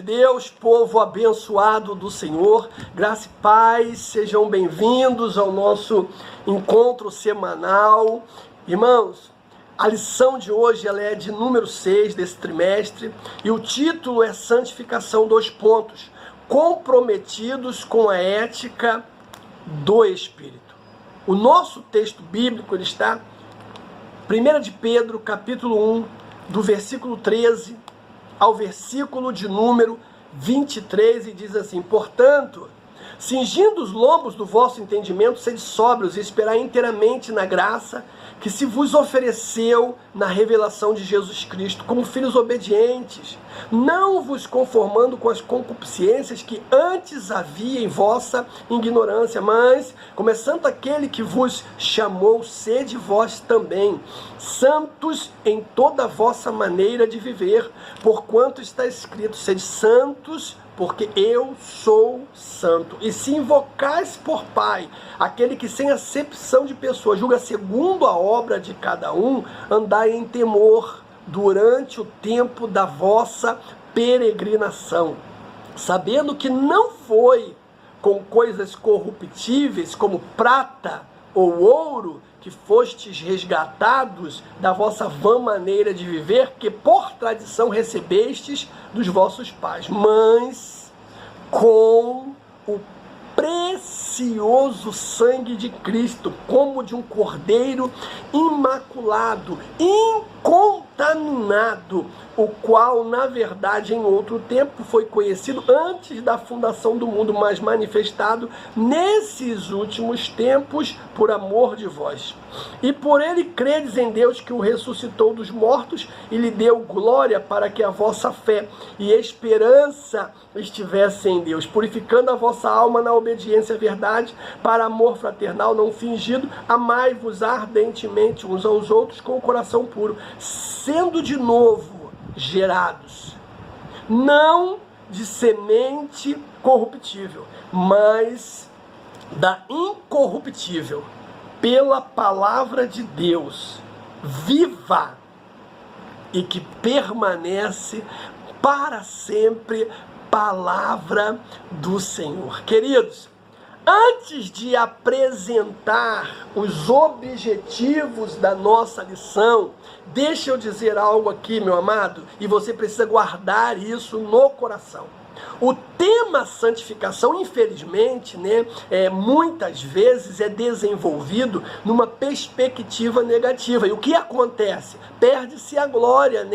Deus, povo abençoado do Senhor, graça e paz, sejam bem-vindos ao nosso encontro semanal. Irmãos, a lição de hoje ela é de número 6 desse trimestre e o título é Santificação, comprometidos com a ética do Espírito. O nosso texto bíblico ele está 1 de Pedro, capítulo 1, do versículo 13 ao versículo de número 23, e diz assim: portanto, cingindo os lombos do vosso entendimento, sede sóbrios e esperai inteiramente na graça que se vos ofereceu na revelação de Jesus Cristo, como filhos obedientes, não vos conformando com as concupiscências que antes havia em vossa ignorância, mas, como é santo aquele que vos chamou, sede vós também santos em toda a vossa maneira de viver, porquanto está escrito: sede santos, porque eu sou santo. E se invocais por Pai aquele que sem acepção de pessoa julga segundo a obra de cada um, andai em temor durante o tempo da vossa peregrinação, sabendo que não foi com coisas corruptíveis como prata ou ouro que fostes resgatados da vossa vã maneira de viver, que por tradição recebestes dos vossos pais, mas com o precioso sangue de Cristo, como de um cordeiro imaculado, incontaminado, o qual, na verdade, em outro tempo foi conhecido antes da fundação do mundo, mas manifestado nesses últimos tempos por amor de vós. E por ele credes em Deus, que o ressuscitou dos mortos e lhe deu glória, para que a vossa fé e esperança estivesse em Deus, purificando a vossa alma na obediência à verdade, para amor fraternal não fingido, amai-vos ardentemente uns aos outros com o coração puro, sendo de novo gerados, não de semente corruptível, mas da incorruptível, pela palavra de Deus, viva e que permanece para sempre, palavra do Senhor. Queridos, antes de apresentar os objetivos da nossa lição, deixa eu dizer algo aqui, meu amado, e você precisa guardar isso no coração. O tema santificação, infelizmente, muitas vezes é desenvolvido numa perspectiva negativa. E o que acontece? Perde-se a glória,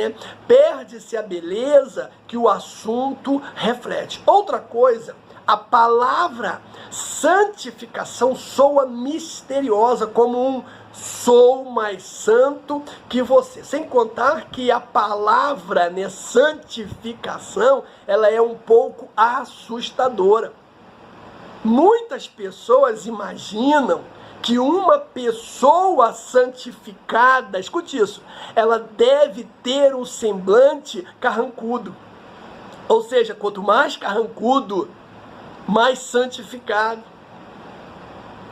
perde-se a beleza que o assunto reflete. Outra coisa, a palavra santificação soa misteriosa, como um sou mais santo que você. Sem contar que a palavra, santificação, ela é um pouco assustadora. Muitas pessoas imaginam que uma pessoa santificada, escute isso, ela deve ter um semblante carrancudo. Ou seja, quanto mais carrancudo, mais santificado.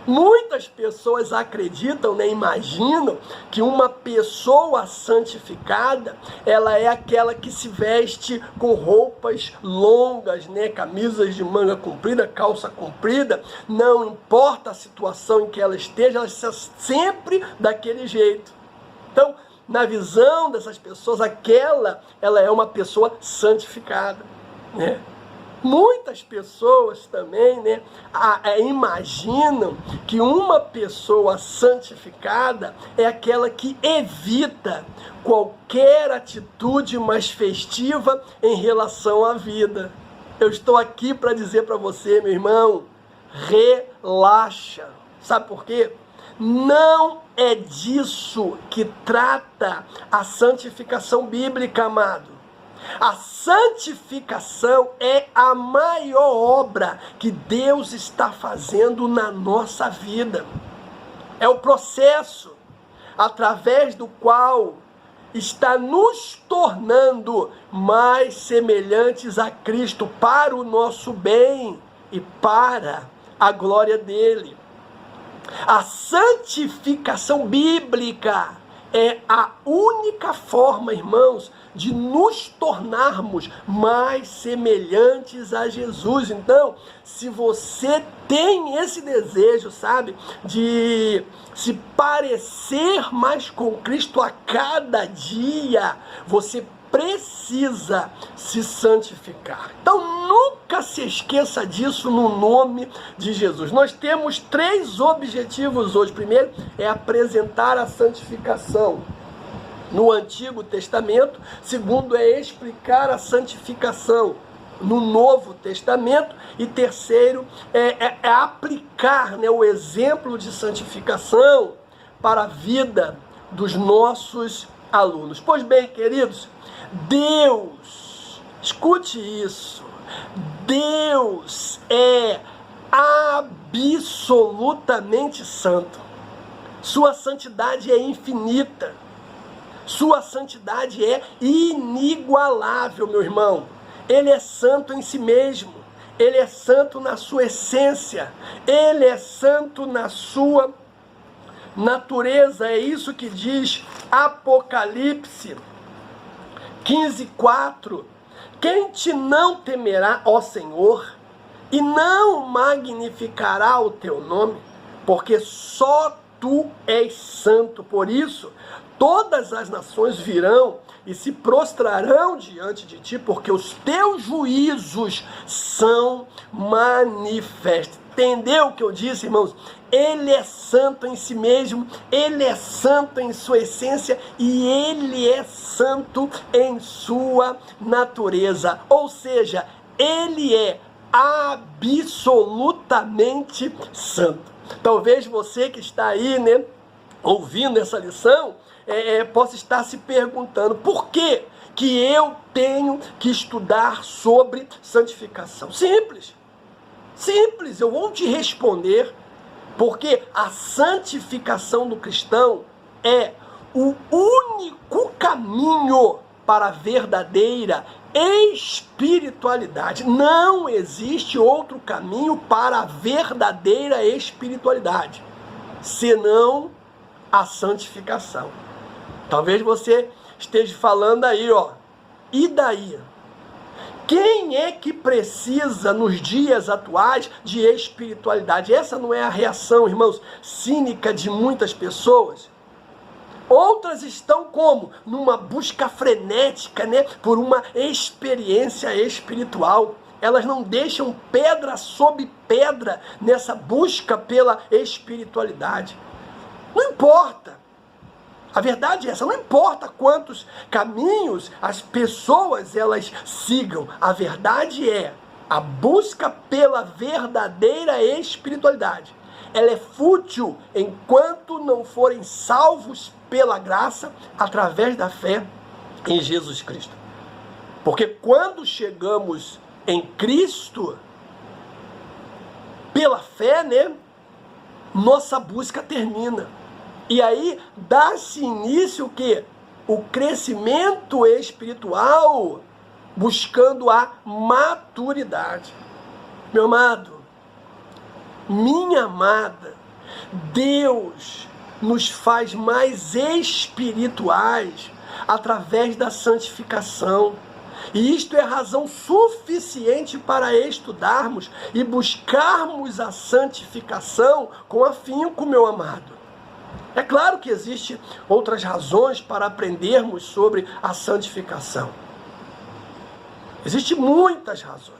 Muitas pessoas acreditam, imaginam que uma pessoa santificada, ela é aquela que se veste com roupas longas, camisas de manga comprida, calça comprida, não importa a situação em que ela esteja, ela está sempre daquele jeito. Então, na visão dessas pessoas, ela é uma pessoa santificada, Muitas pessoas também imaginam que uma pessoa santificada é aquela que evita qualquer atitude mais festiva em relação à vida. Eu estou aqui para dizer para você, meu irmão, relaxa. Sabe por quê? Não é disso que trata a santificação bíblica, amado. A santificação é a maior obra que Deus está fazendo na nossa vida. É o processo através do qual está nos tornando mais semelhantes a Cristo, para o nosso bem e para a glória dele. A santificação bíblica é a única forma, irmãos, de nos tornarmos mais semelhantes a Jesus. Então, se você tem esse desejo, sabe, de se parecer mais com Cristo a cada dia, você precisa se santificar. Então nunca se esqueça disso no nome de Jesus. Nós temos 3 objetivos hoje. Primeiro é apresentar a santificação no Antigo Testamento. Segundo é explicar a santificação no Novo Testamento. E terceiro é aplicar, né, o exemplo de santificação para a vida dos nossos alunos. Pois bem, queridos, Deus, escute isso, Deus é absolutamente santo. Sua santidade é infinita. Sua santidade é inigualável, meu irmão. Ele é santo em si mesmo. Ele é santo na sua essência. Ele é santo na sua natureza. É isso que diz Apocalipse 15:4. Quem te não temerá, ó Senhor, e não magnificará o teu nome, porque só tu és santo. Por isso, todas as nações virão e se prostrarão diante de ti, porque os teus juízos são manifestos. Entendeu o que eu disse, irmãos? Ele é santo em si mesmo, ele é santo em sua essência e ele é santo em sua natureza. Ou seja, ele é absolutamente santo. Talvez você que está aí, né, ouvindo essa lição, possa estar se perguntando: por que eu tenho que estudar sobre santificação? Simples, eu vou te responder. Porque a santificação do cristão é o único caminho para a verdadeira espiritualidade. Não existe outro caminho para a verdadeira espiritualidade, senão a santificação. Talvez você esteja falando aí, ó, e daí? Quem é que precisa, nos dias atuais, de espiritualidade? Essa não é a reação, irmãos, cínica de muitas pessoas? Outras estão como? Numa busca frenética, né, por uma experiência espiritual. Elas não deixam pedra sobre pedra nessa busca pela espiritualidade. Não importa. A verdade é essa, não importa quantos caminhos as pessoas elas sigam, a verdade é a busca pela verdadeira espiritualidade. Ela é fútil enquanto não forem salvos pela graça através da fé em Jesus Cristo. Porque quando chegamos em Cristo, pela fé, né, nossa busca termina. E aí dá-se início o quê? O crescimento espiritual, buscando a maturidade. Meu amado, minha amada, Deus nos faz mais espirituais através da santificação. E isto é razão suficiente para estudarmos e buscarmos a santificação com afinco, meu amado. É claro que existem outras razões para aprendermos sobre a santificação. Existem muitas razões.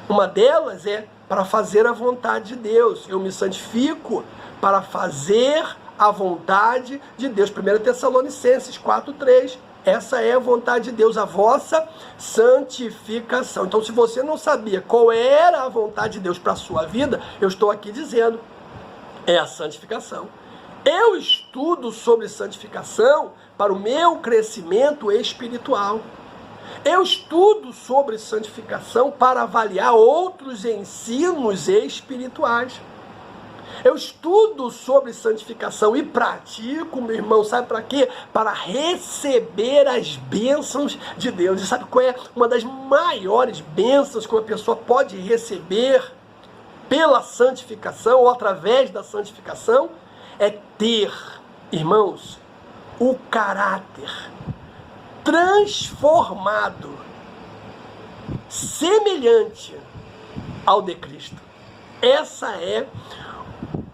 Uma delas é para fazer a vontade de Deus. Eu me santifico para fazer a vontade de Deus. 1 Tessalonicenses 4:3. Essa é a vontade de Deus, a vossa santificação. Então, se você não sabia qual era a vontade de Deus para a sua vida, eu estou aqui dizendo, é a santificação. Eu estudo sobre santificação para o meu crescimento espiritual. Eu estudo sobre santificação para avaliar outros ensinos espirituais. Eu estudo sobre santificação e pratico, meu irmão, sabe para quê? Para receber as bênçãos de Deus. E sabe qual é uma das maiores bênçãos que uma pessoa pode receber pela santificação ou através da santificação? É ter, irmãos, o caráter transformado, semelhante ao de Cristo. Essa é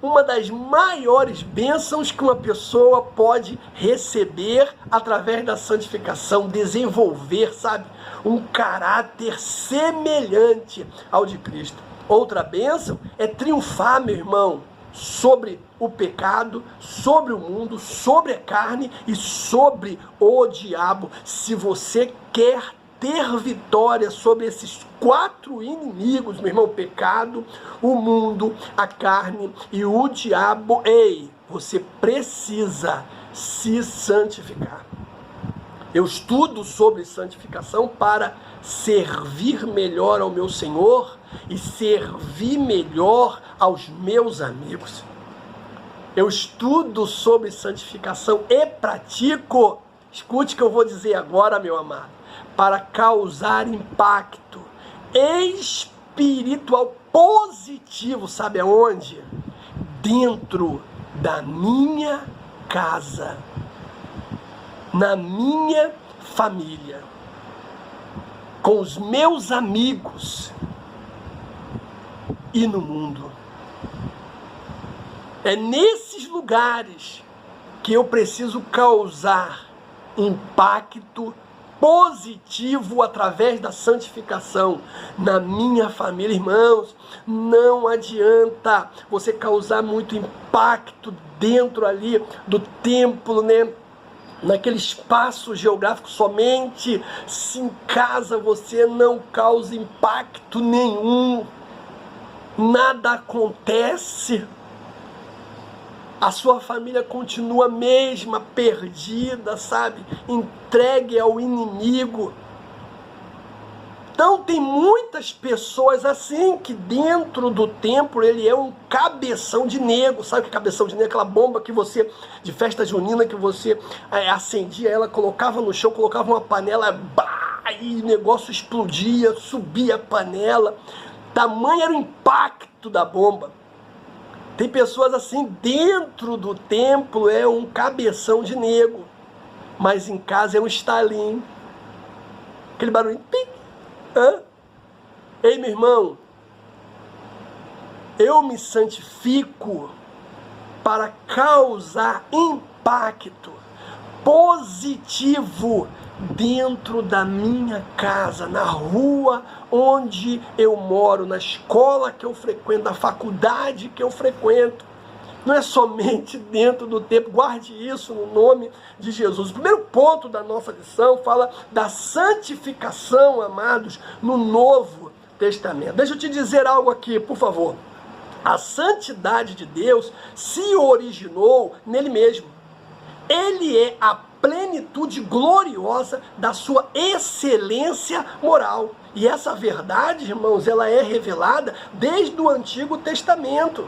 uma das maiores bênçãos que uma pessoa pode receber através da santificação, desenvolver, sabe, um caráter semelhante ao de Cristo. Outra bênção é triunfar, meu irmão, sobre o pecado, sobre o mundo, sobre a carne e sobre o diabo. Se você quer ter vitória sobre esses 4 inimigos, meu irmão, o pecado, o mundo, a carne e o diabo, você precisa se santificar. Eu estudo sobre santificação para servir melhor ao meu Senhor e servir melhor aos meus amigos. Eu estudo sobre santificação e pratico, escute o que eu vou dizer agora, meu amado, para causar impacto espiritual positivo, sabe aonde? Dentro da minha casa, na minha família, com os meus amigos e no mundo. É nesses lugares que eu preciso causar impacto positivo através da santificação na minha família. Irmãos, não adianta você causar muito impacto dentro ali do templo, né? Naquele espaço geográfico somente, se em casa você não causa impacto nenhum, nada acontece, a sua família continua a mesma, perdida, sabe? Entregue ao inimigo. Então tem muitas pessoas assim, que dentro do templo ele é um cabeção de nego. Sabe o que é cabeção de nego? Aquela bomba que você, de festa junina, que você acendia ela, colocava no chão, colocava uma panela, e o negócio explodia, subia a panela. Tamanho era o impacto da bomba. Tem pessoas assim, dentro do templo é um cabeção de nego, mas em casa é um estalinho. Aquele barulho, pim. Ei, meu irmão, eu me santifico para causar impacto positivo dentro da minha casa, na rua onde eu moro, na escola que eu frequento, na faculdade que eu frequento. Não é somente dentro do templo. Guarde isso no nome de Jesus. O primeiro ponto da nossa lição fala da santificação, amados, no Novo Testamento. Deixa eu te dizer algo aqui, por favor. A santidade de Deus se originou nele mesmo. Ele é a plenitude gloriosa da sua excelência moral. E essa verdade, irmãos, ela é revelada desde o Antigo Testamento.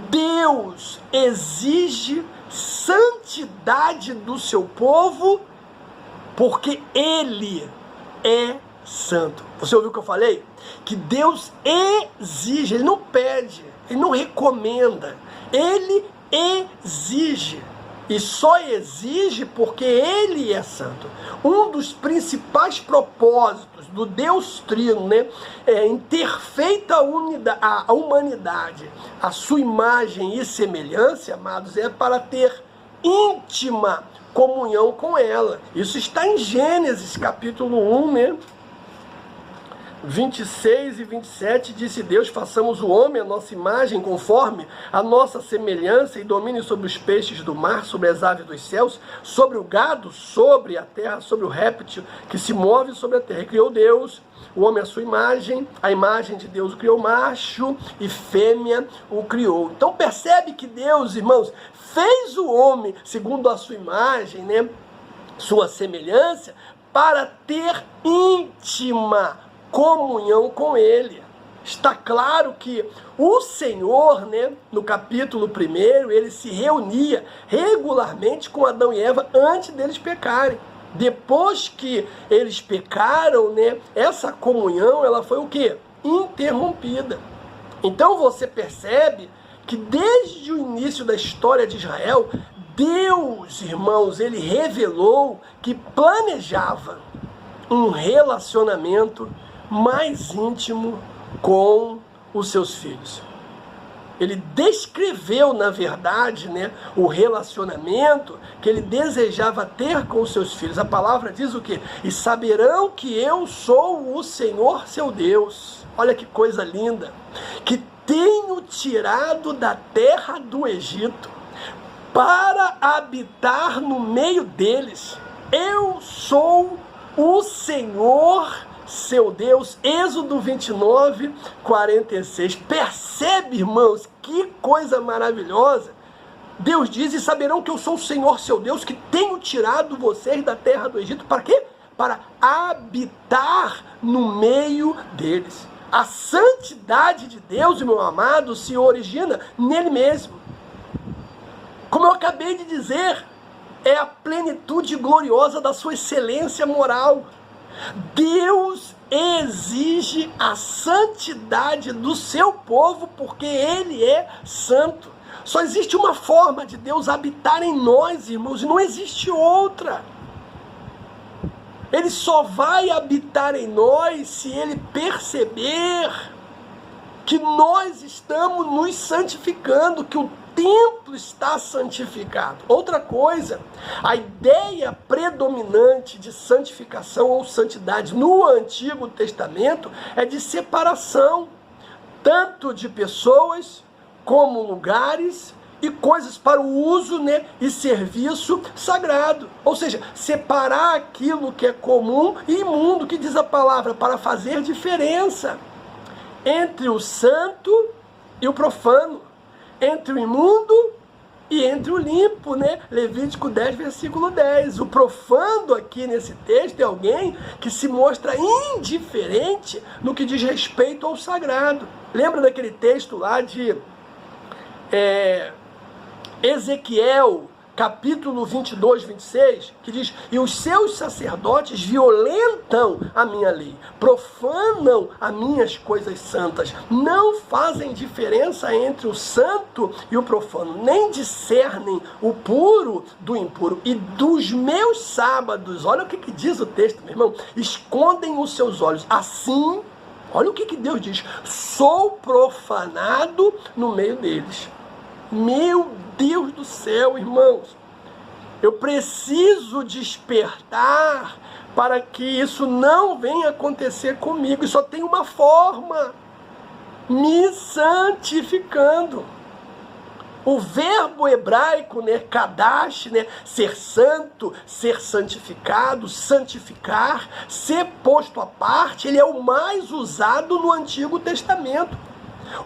Deus exige santidade do seu povo porque Ele é santo. Você ouviu o que eu falei? Que Deus exige, Ele não pede, Ele não recomenda, Ele exige. E só exige porque Ele é santo. Um dos principais propósitos do Deus Trino, né, em ter feito a humanidade, a sua imagem e semelhança, amados, é para ter íntima comunhão com ela. Isso está em Gênesis capítulo 1, né? 26 e 27, disse Deus: façamos o homem a nossa imagem, conforme a nossa semelhança, e domine sobre os peixes do mar, sobre as aves dos céus, sobre o gado, sobre a terra, sobre o réptil que se move sobre a terra. E criou Deus o homem à sua imagem, a imagem de Deus o criou, macho e fêmea o criou. Então percebe que Deus, irmãos, fez o homem segundo a sua imagem, né, sua semelhança, para ter íntima comunhão com Ele. Está claro que o Senhor, né, no capítulo 1, ele se reunia regularmente com Adão e Eva antes deles pecarem. Depois que eles pecaram, né, essa comunhão ela foi o quê? Interrompida. Então você percebe que desde o início da história de Israel, Deus, irmãos, ele revelou que planejava um relacionamento mais íntimo com os seus filhos. Ele descreveu, na verdade, o relacionamento que ele desejava ter com os seus filhos. A palavra diz o quê? E saberão que eu sou o Senhor seu Deus. Olha que coisa linda. Que tenho tirado da terra do Egito para habitar no meio deles. Eu sou o Senhor seu Deus. Êxodo 29, 46. Percebe, irmãos, que coisa maravilhosa. Deus diz, e saberão que eu sou o Senhor seu Deus, que tenho tirado vocês da terra do Egito. Para quê? Para habitar no meio deles. A santidade de Deus, meu amado, se origina nele mesmo. Como eu acabei de dizer, é a plenitude gloriosa da sua excelência moral. Deus exige a santidade do seu povo porque ele é santo. Só existe uma forma de Deus habitar em nós, irmãos, e não existe outra. Ele só vai habitar em nós se ele perceber que nós estamos nos santificando, que o templo está santificado. Outra coisa, a ideia predominante de santificação ou santidade no Antigo Testamento é de separação, tanto de pessoas como lugares e coisas para o uso e serviço sagrado. Ou seja, separar aquilo que é comum e imundo, que diz a palavra, para fazer diferença entre o santo e o profano, entre o imundo e entre o limpo, Levítico 10, versículo 10. O profano aqui nesse texto é alguém que se mostra indiferente no que diz respeito ao sagrado. Lembra daquele texto lá de Ezequiel, capítulo 22, 26, que diz, e os seus sacerdotes violentam a minha lei, profanam as minhas coisas santas, não fazem diferença entre o santo e o profano, nem discernem o puro do impuro, e dos meus sábados, olha o que diz o texto, meu irmão, escondem os seus olhos, assim, olha o que Deus diz, sou profanado no meio deles. Meu Deus do céu, irmãos, eu preciso despertar para que isso não venha acontecer comigo. E só tem uma forma, me santificando. O verbo hebraico, kadash, ser santo, ser santificado, santificar, ser posto à parte, ele é o mais usado no Antigo Testamento.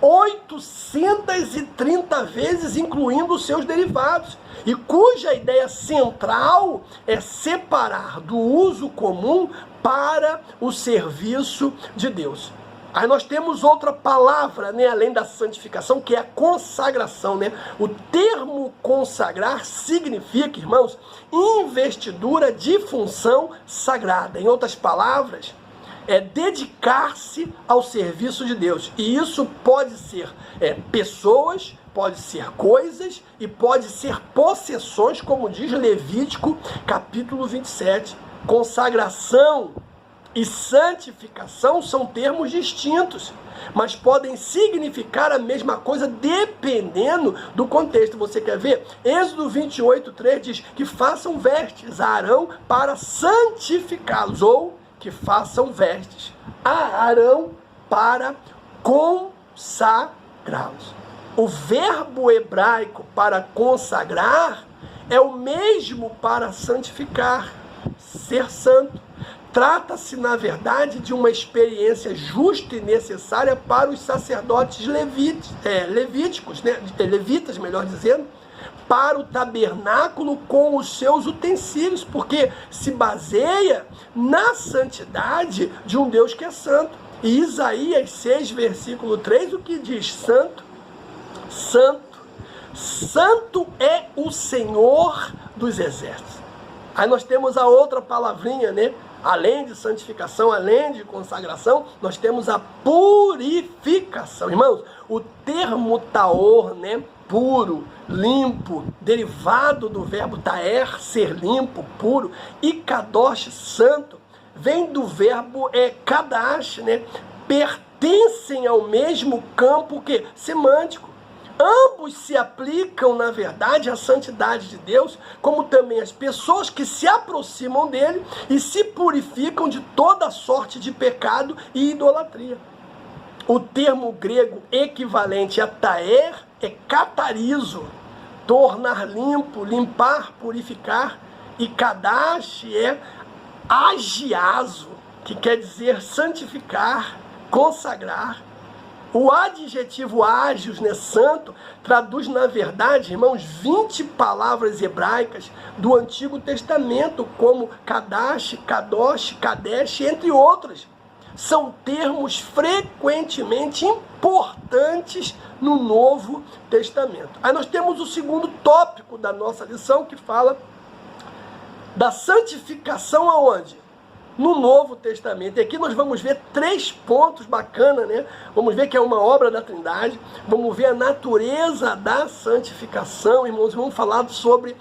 830 vezes, incluindo os seus derivados, e cuja ideia central é separar do uso comum para o serviço de Deus. Aí nós temos outra palavra, além da santificação, que é a consagração, O termo consagrar significa, irmãos, investidura de função sagrada. Em outras palavras, é dedicar-se ao serviço de Deus. E isso pode ser pessoas, pode ser coisas e pode ser possessões, como diz Levítico, capítulo 27. Consagração e santificação são termos distintos, mas podem significar a mesma coisa dependendo do contexto. Você quer ver? Êxodo 28, 3 diz que façam vestes a Arão para santificá-los, ou que façam vestes a Arão para consagrá-los. O verbo hebraico para consagrar é o mesmo para santificar, ser santo. Trata-se, na verdade, de uma experiência justa e necessária para os sacerdotes levíticos, levitas, melhor dizendo, para o tabernáculo com os seus utensílios, porque se baseia na santidade de um Deus que é santo. E Isaías 6, versículo 3, o que diz? Santo, santo, santo é o Senhor dos exércitos. Aí nós temos a outra palavrinha, além de santificação, além de consagração, nós temos a purificação. santificação. Irmãos, o termo taor, né, puro, limpo, derivado do verbo taer, ser limpo, puro, e kadosh, santo, vem do verbo kadash, né, pertencem ao mesmo campo que semântico. Ambos se aplicam, na verdade, à santidade de Deus, como também as pessoas que se aproximam dele e se purificam de toda sorte de pecado e idolatria. O termo grego equivalente a taer é catarizo, tornar limpo, limpar, purificar, e kadash é agiazo, que quer dizer santificar, consagrar. O adjetivo ágios, né, santo, traduz, na verdade, irmãos, 20 palavras hebraicas do Antigo Testamento, como kadash, kadosh, kadesh, entre outras. São termos frequentemente importantes no Novo Testamento. Aí nós temos o segundo tópico da nossa lição, que fala da santificação aonde? No Novo Testamento. E aqui nós vamos ver 3 pontos bacanas, né? Vamos ver que é uma obra da Trindade, vamos ver a natureza da santificação, irmãos, vamos falar sobre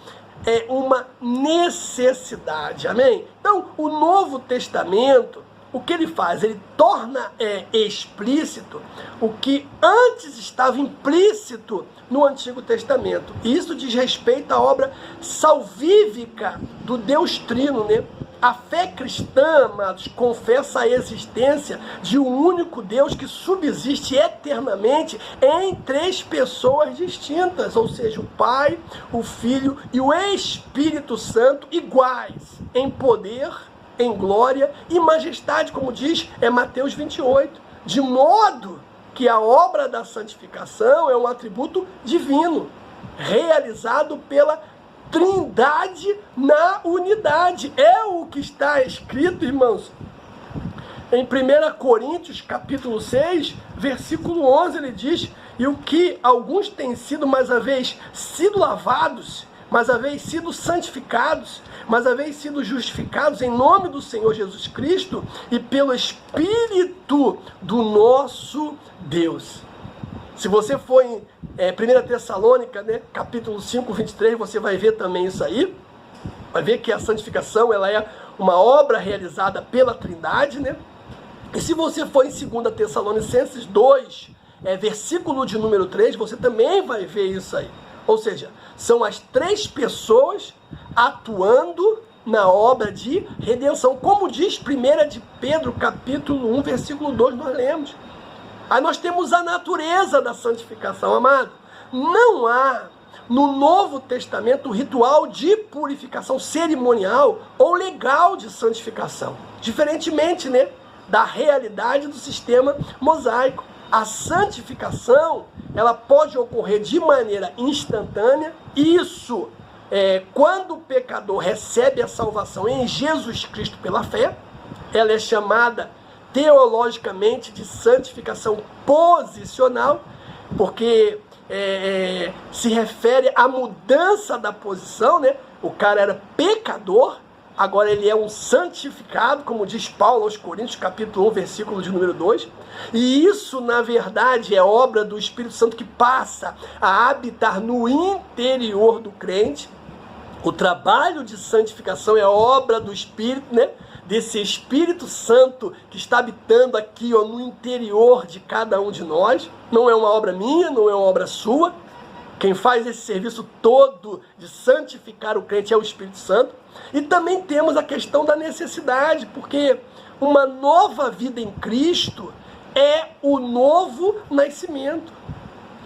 uma necessidade, amém? Então, o Novo Testamento, o que ele faz? Ele torna explícito o que antes estava implícito no Antigo Testamento. E isso diz respeito à obra salvífica do Deus Trino, né? A fé cristã, amados, confessa a existência de um único Deus que subsiste eternamente em 3 pessoas distintas, ou seja, o Pai, o Filho e o Espírito Santo, iguais em poder, em glória e majestade, como diz Mateus 28, de modo que a obra da santificação é um atributo divino, realizado pela Trindade na unidade. É o que está escrito, irmãos, em 1 Coríntios, capítulo 6, versículo 11, ele diz: e o que alguns têm sido, mas haveis sido lavados, mas haveis sido santificados, mas haveis sido justificados em nome do Senhor Jesus Cristo e pelo Espírito do nosso Deus. Se você for em 1 Tessalônica, né, capítulo 5, 23, você vai ver também isso aí. Vai ver que a santificação ela é uma obra realizada pela Trindade, né? E se você for em 2 Tessalonicenses 2, versículo de número 3, você também vai ver isso aí. Ou seja, são as 3 pessoas atuando na obra de redenção. Como diz 1 de Pedro, capítulo 1, versículo 2, nós lemos. Aí nós temos a natureza da santificação, amado. Não há no Novo Testamento ritual de purificação cerimonial ou legal de santificação. Diferentemente, né, da realidade do sistema mosaico. A santificação, ela pode ocorrer de maneira instantânea. Isso quando o pecador recebe a salvação em Jesus Cristo pela fé. Ela é chamada teologicamente de santificação posicional, porque se refere à mudança da posição, né? O cara era pecador, agora ele é um santificado, como diz Paulo aos Coríntios, capítulo 1, versículo de número 2. E isso, na verdade, é obra do Espírito Santo que passa a habitar no interior do crente. O trabalho de santificação é obra do Espírito, né? Desse Espírito Santo que está habitando aqui, no interior de cada um de nós. Não é uma obra minha, não é uma obra sua. Quem faz esse serviço todo de santificar o crente é o Espírito Santo. E também temos a questão da necessidade, porque uma nova vida em Cristo é o novo nascimento.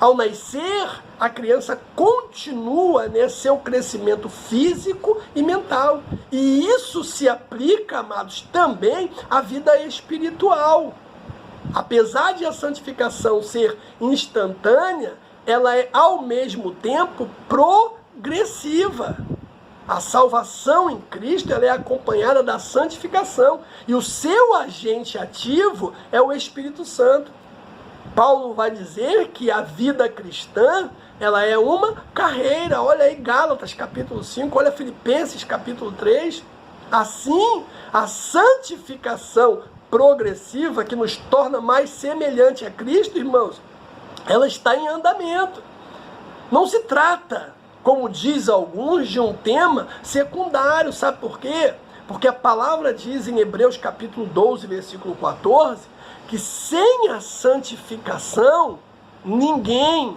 Ao nascer, a criança continua seu crescimento físico e mental. E isso se aplica, amados, também à vida espiritual. Apesar de a santificação ser instantânea, ela é ao mesmo tempo progressiva. A salvação em Cristo ela é acompanhada da santificação. E o seu agente ativo é o Espírito Santo. Paulo vai dizer que a vida cristã, ela é uma carreira. Olha aí Gálatas capítulo 5, olha Filipenses capítulo 3. Assim, a santificação progressiva que nos torna mais semelhante a Cristo, irmãos, ela está em andamento. Não se trata, como diz alguns, de um tema secundário. Sabe por quê? Porque a palavra diz em Hebreus capítulo 12, versículo 14, que sem a santificação ninguém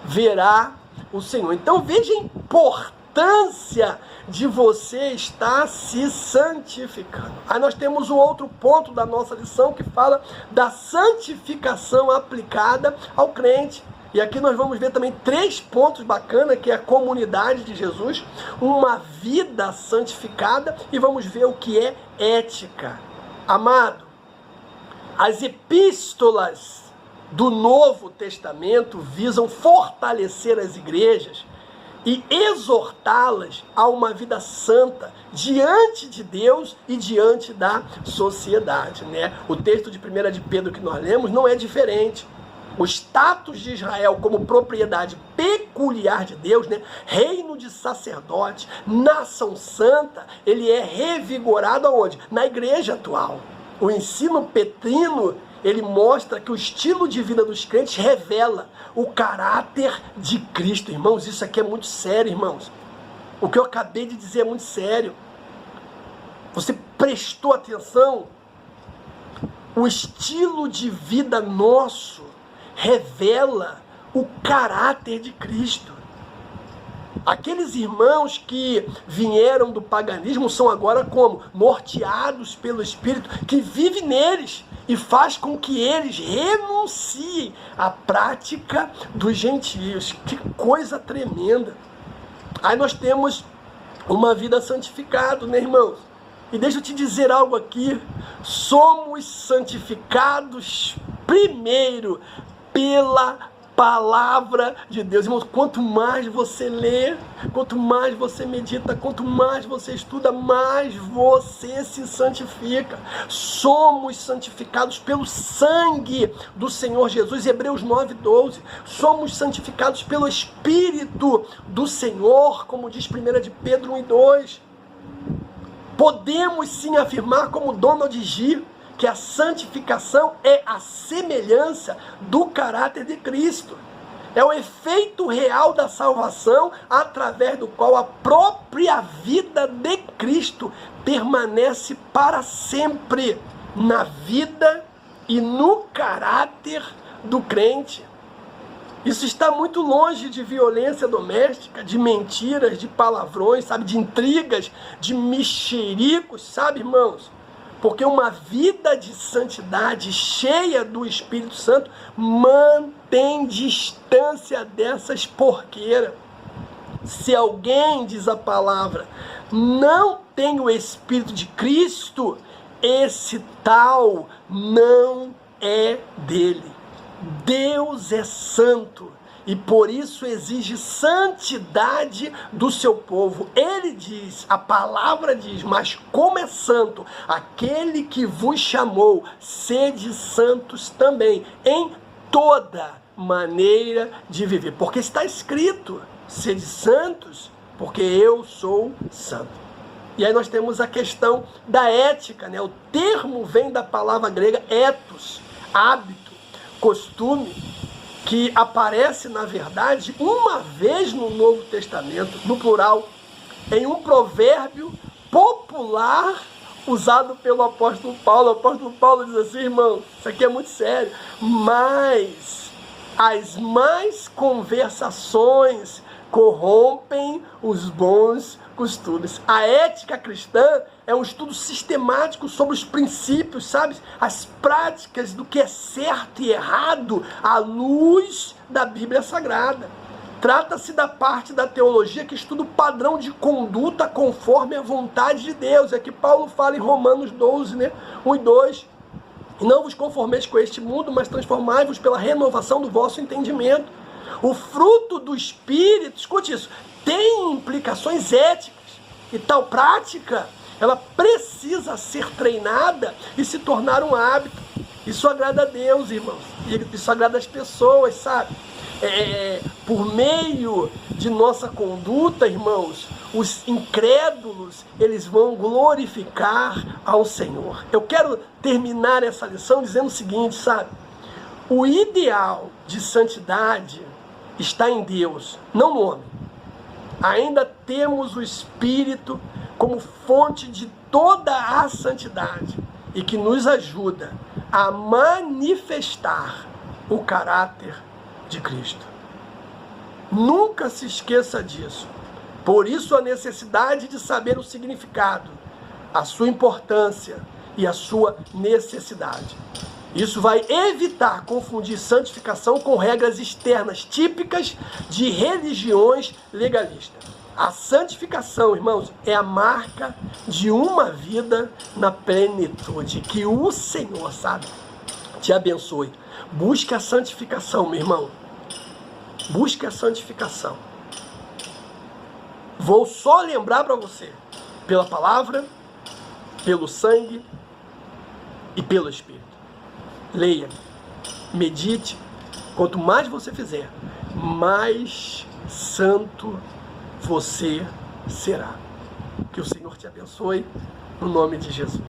verá o Senhor. Então veja a importância de você estar se santificando. Aí nós temos um outro ponto da nossa lição que fala da santificação aplicada ao crente. E aqui nós vamos ver também 3 pontos bacanas, que é a comunidade de Jesus, uma vida santificada, e vamos ver o que é ética. Amado, as epístolas do Novo Testamento visam fortalecer as igrejas e exortá-las a uma vida santa diante de Deus e diante da sociedade, né? O texto de 1 de Pedro que nós lemos não é diferente. O status de Israel como propriedade peculiar de Deus, né? Reino de sacerdote, nação santa, ele é revigorado aonde? Na igreja atual. O ensino petrino, ele mostra que o estilo de vida dos crentes revela o caráter de Cristo. Irmãos, isso aqui é muito sério, irmãos. O que eu acabei de dizer é muito sério. Você prestou atenção? O estilo de vida nosso revela o caráter de Cristo. Aqueles irmãos que vieram do paganismo são agora como? Norteados pelo Espírito que vive neles e faz com que eles renunciem à prática dos gentios. Que coisa tremenda! Aí nós temos uma vida santificada, né, irmãos? E deixa eu te dizer algo aqui. Somos santificados primeiro pela palavra de Deus. Irmãos, quanto mais você lê, quanto mais você medita, quanto mais você estuda, mais você se santifica. Somos santificados pelo sangue do Senhor Jesus, Hebreus 9:12. Somos santificados pelo Espírito do Senhor, como diz 1 de Pedro 1:2. Podemos sim afirmar, como Donald G., que a santificação é a semelhança do caráter de Cristo. É o efeito real da salvação através do qual a própria vida de Cristo permanece para sempre na vida e no caráter do crente. Isso está muito longe de violência doméstica, de mentiras, de palavrões, sabe, de intrigas, de mexericos, sabe, irmãos? Porque uma vida de santidade cheia do Espírito Santo mantém distância dessas porqueiras. Se alguém, diz a palavra, não tem o Espírito de Cristo, esse tal não é dele. Deus é santo e por isso exige santidade do seu povo. Ele diz, a palavra diz, mas como é santo aquele que vos chamou, sede santos também, em toda maneira de viver. Porque está escrito, sede santos, porque eu sou santo. E aí nós temos a questão da ética, né? O termo vem da palavra grega ethos, hábito, costume, que aparece, na verdade, uma vez no Novo Testamento, no plural, em um provérbio popular usado pelo apóstolo Paulo. O apóstolo Paulo diz assim, irmão, isso aqui é muito sério, mas as más conversações corrompem os bons costumes. A ética cristã é um estudo sistemático sobre os princípios, sabe? As práticas do que é certo e errado à luz da Bíblia Sagrada. Trata-se da parte da teologia que estuda o padrão de conduta conforme a vontade de Deus. É que Paulo fala em Romanos 12, né? 1 e 2. E não vos conformeis com este mundo, mas transformai-vos pela renovação do vosso entendimento. O fruto do Espírito, escute isso, tem implicações éticas. E tal prática, ela precisa ser treinada e se tornar um hábito. Isso agrada a Deus, irmãos. Isso agrada as pessoas, sabe? Por meio de nossa conduta, irmãos, os incrédulos, eles vão glorificar ao Senhor. Eu quero terminar essa lição dizendo o seguinte, sabe? O ideal de santidade está em Deus, não no homem. Ainda temos o Espírito como fonte de toda a santidade e que nos ajuda a manifestar o caráter de Cristo. Nunca se esqueça disso. Por isso a necessidade de saber o significado, a sua importância e a sua necessidade. Isso vai evitar confundir santificação com regras externas típicas de religiões legalistas. A santificação, irmãos, é a marca de uma vida na plenitude. Que o Senhor, sabe, te abençoe. Busque a santificação, meu irmão. Busque a santificação. Vou só lembrar para você, pela palavra, pelo sangue e pelo Espírito. Leia, medite. Quanto mais você fizer, mais santo você será. Que o Senhor te abençoe, no nome de Jesus.